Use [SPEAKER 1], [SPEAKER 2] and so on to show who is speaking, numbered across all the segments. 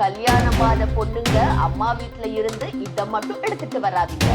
[SPEAKER 1] கல்யாணமான பொண்ணுங்க அம்மா வீட்டுல இருந்து இதை மட்டும் எடுத்துட்டு வராதீங்க.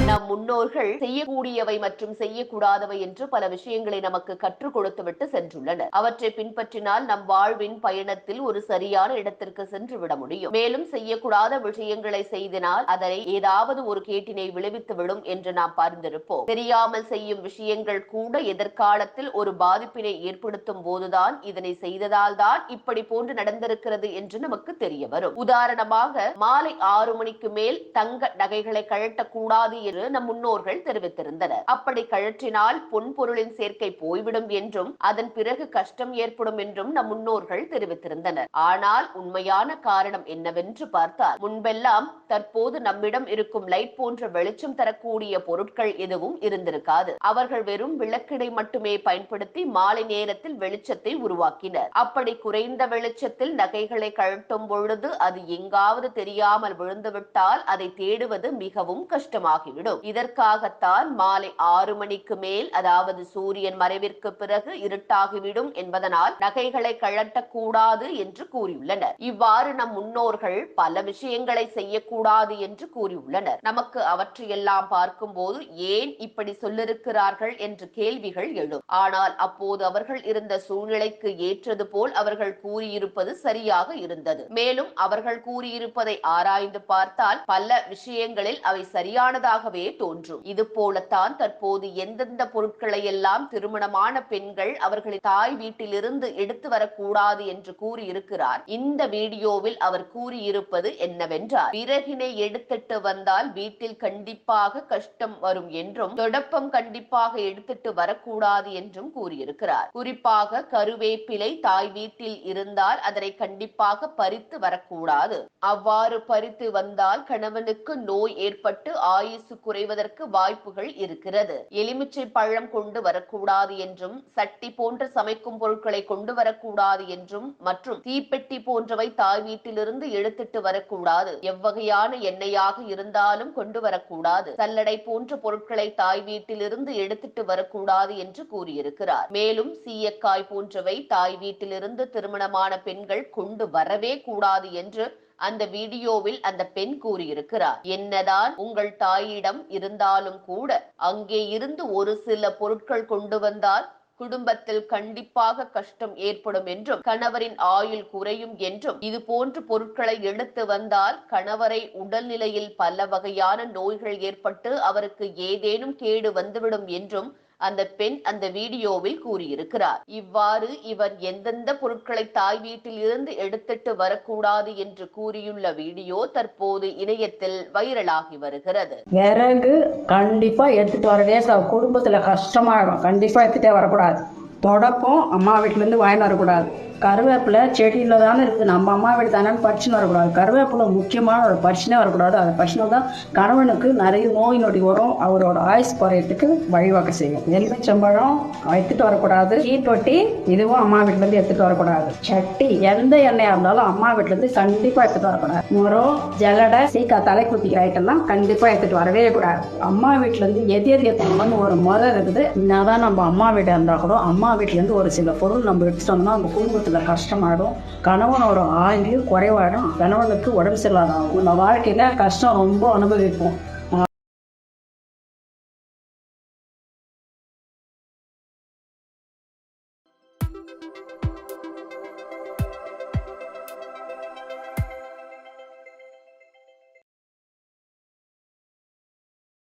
[SPEAKER 1] நம் முன்னோர்கள் செய்யக்கூடியவை மற்றும் செய்யக்கூடாதவை என்று பல விஷயங்களை நமக்கு கற்றுக் கொடுத்து விட்டு சென்றுள்ளனர். அவற்றை பின்பற்றினால் நம் வாழ்வின் பயணத்தில் ஒரு சரியான இடத்திற்கு சென்று விட முடியும். மேலும் செய்யக்கூடாத விஷயங்களை செய்தனால் அதனை ஏதாவது ஒரு கேட்டினை விளைவித்து விடும் என்று நாம் பார்த்திருப்போம். தெரியாமல் செய்யும் விஷயங்கள் கூட எதிர்காலத்தில் ஒரு பாதிப்பினை ஏற்படுத்தும் போதுதான் இதனை செய்ததால் தான் இப்படி போன்று நடந்திருக்கிறது என்று நமக்கு தெரிய வரும். உதாரணமாக மாலை 6 மணிக்கு மேல் தங்க நகைகளை கழட்டக்கூடாது என்று நம் முன்னோர்கள் தெரிவித்திருந்தனர். அப்படி கழற்றினால் பொன் பொருளின் சேர்க்கை போய்விடும் என்றும் அதன் பிறகு கஷ்டம் ஏற்படும் என்றும் நம் முன்னோர்கள் தெரிவித்திருந்தனர். ஆனால் உண்மையான காரணம் என்னவென்று பார்த்தால், முன்பெல்லாம் தற்போது நம்மிடம் இருக்கும் லைட் போன்ற வெளிச்சம் தரக்கூடிய பொருட்கள் எதுவும் இருந்திருக்காது. அவர்கள் வெறும் விளக்கினை மட்டுமே பயன்படுத்தி மாலை நேரத்தில் வெளிச்சத்தை உருவாக்கினர். அப்படி குறைந்த வெளிச்சத்தில் நகைகளை கழட்டும் பொழுது அது எங்காவது தெரியாமல் விழுந்துவிட்டால் அதை தேடுவது மிகவும் கஷ்டமாகிவிடும். இதற்காகத்தான் மாலை 6 மணிக்கு மேல், அதாவது சூரியன் மறைவிற்கு பிறகு இருட்டாகிவிடும் என்பதனால் நகைகளை கழட்டக்கூடாது என்று கூறியுள்ளனர். இவ்வாறு நம் முன்னோர்கள் பல விஷயங்களை செய்யக்கூடாது என்று கூறியுள்ளனர். நமக்கு அவற்றையெல்லாம் பார்க்கும் போது ஏன் இப்படி சொல்லிருக்கிறார்கள் என்று கேள்விகள் எழும். ஆனால் அப்போது அவர்கள் இருந்த சூழ்நிலைக்கு ஏற்றது போல் அவர்கள் கூறியிருப்பது சரியாக இருந்தது. மேலும் அவர்கள் கூறியிருப்பதை ஆராய்ந்து பார்த்தால் பல விஷயங்களில் அவை சரியானதாகவே தோன்றும். இது போலத்தான் தற்போது எந்தெந்த பொருட்களை எல்லாம் திருமணமான பெண்கள் அவர்களின் தாய் வீட்டிலிருந்து எடுத்து வரக்கூடாது என்று கூறியிருக்கிறார். இந்த வீடியோவில் அவர் கூறியிருப்பது என்னவென்றால், விறகினை எடுத்துட்டு வந்தால் வீட்டில் கண்டிப்பாக கஷ்டம் வரும் என்றும், தொடப்பம் கண்டிப்பாக எடுத்துட்டு வரக்கூடாது என்றும் கூறியிருக்கிறார். குறிப்பாக கருவேப்பிலை தாய் வீட்டில் இருந்தால் அதனை கண்டிப்பாக பறித்து வரக்கூடாது. அவ்வாறு பறித்து வந்தால் கணவனுக்கு நோய் ஏற்பட்டு ஆயுசு குறைவதற்கு வாய்ப்புகள் இருக்கிறது. எலுமிச்சை பழம் கொண்டு வரக்கூடாது என்றும், சட்டி போன்ற சமைக்கும் பொருட்களை கொண்டு வரக்கூடாது என்றும், மற்றும் தீப்பெட்டி போன்றவை தாய் வீட்டிலிருந்து எடுத்துட்டு வரக்கூடாது. எவ்வகையான எண்ணெயாக இருந்தாலும் கொண்டு வரக்கூடாது. சல்லடை போன்ற பொருட்களை தாய் வீட்டிலிருந்து எடுத்துட்டு வரக்கூடாது என்று கூறியிருக்கிறார். மேலும் சீயக்காய் போன்றவை தாய் வீட்டிலிருந்து திருமணமான பெண்கள் கொண்டு வரவே கூடாது என்று அந்த வீடியோவில் அந்த பெண் கூறியிருக்கிறார். என்னதான் உங்கள் தாயிடம் இருந்தாலும் கூட அங்கே இருந்து ஒரு சில பொருட்கள் கொண்டு வந்தால் குடும்பத்தில் கண்டிப்பாக கஷ்டம் ஏற்படும் என்றும், கணவரின் ஆயுள் குறையும் என்றும், இது போன்ற பொருட்களை எடுத்து வந்தால் கணவரை உடல்நிலையில் பல வகையான நோய்கள் ஏற்பட்டு அவருக்கு ஏதேனும் கேடு வந்துவிடும் என்றும் அந்த பெண் அந்த வீடியோவில் கூறியிருக்கிறார். இவ்வாறு இவர் எந்தெந்த பொருட்களை தாய் வீட்டில் இருந்து எடுத்துட்டு வரக்கூடாது என்று கூறியுள்ள வீடியோ தற்போது இணையத்தில் வைரலாகி வருகிறது.
[SPEAKER 2] விறகு கண்டிப்பா எடுத்துட்டு வரவே குடும்பத்துல கஷ்டமாயிடும். கண்டிப்பா எடுத்துட்டே வரக்கூடாது. தொடப்பம் அம்மா வீட்டிலேருந்து வாங்கிட்டு வரக்கூடாது. கருவேப்பிலை செடியில் தானே இருக்குது, நம்ம அம்மா வீடு தானே பறிச்சுன்னு வரக்கூடாது. கருவேப்பிலை முக்கியமான ஒரு பறிச்சுனே வரக்கூடாது. அதை பறிச்சுனா தான் கணவனுக்கு நிறைய நோய் நொடி வரும், அவரோட ஆயுஸ் குறையத்துக்கு வழிவகை செய்யும். எலுமிச்சம்பழம் எடுத்துகிட்டு வரக்கூடாது. தீப்பெட்டி இதுவும் அம்மா வீட்டிலேருந்து எடுத்துகிட்டு வரக்கூடாது. சட்டி எந்த எண்ணெயாக இருந்தாலும் அம்மா வீட்டிலேருந்து கண்டிப்பாக எடுத்துகிட்டு வரக்கூடாது. முறம் ஜல்லடை சீக்கா தலை குத்திக்கிற ஐட்டம்லாம் கண்டிப்பாக எடுத்துகிட்டு வரவே கூடாது. அம்மா வீட்டிலேருந்து எது எடுத்துக்கணும்னு ஒரு முறை இருக்குது. என்னதான் நம்ம அம்மா வீடு இருந்தால் கூட அம்மா வீட்டிலேருந்து ஒரு சில பொருள் நம்ம எடுத்துட்டு வந்தோம்னா நம்ம குடும்பத்தில் கஷ்டமாயிடும். கணவனோட ஆயுள் குறைவாயிடும். கணவனுக்கு உடம்பு சரியில்லாத ஆகும். நம்ம வாழ்க்கையில கஷ்டம் ரொம்ப அனுபவிப்போம்.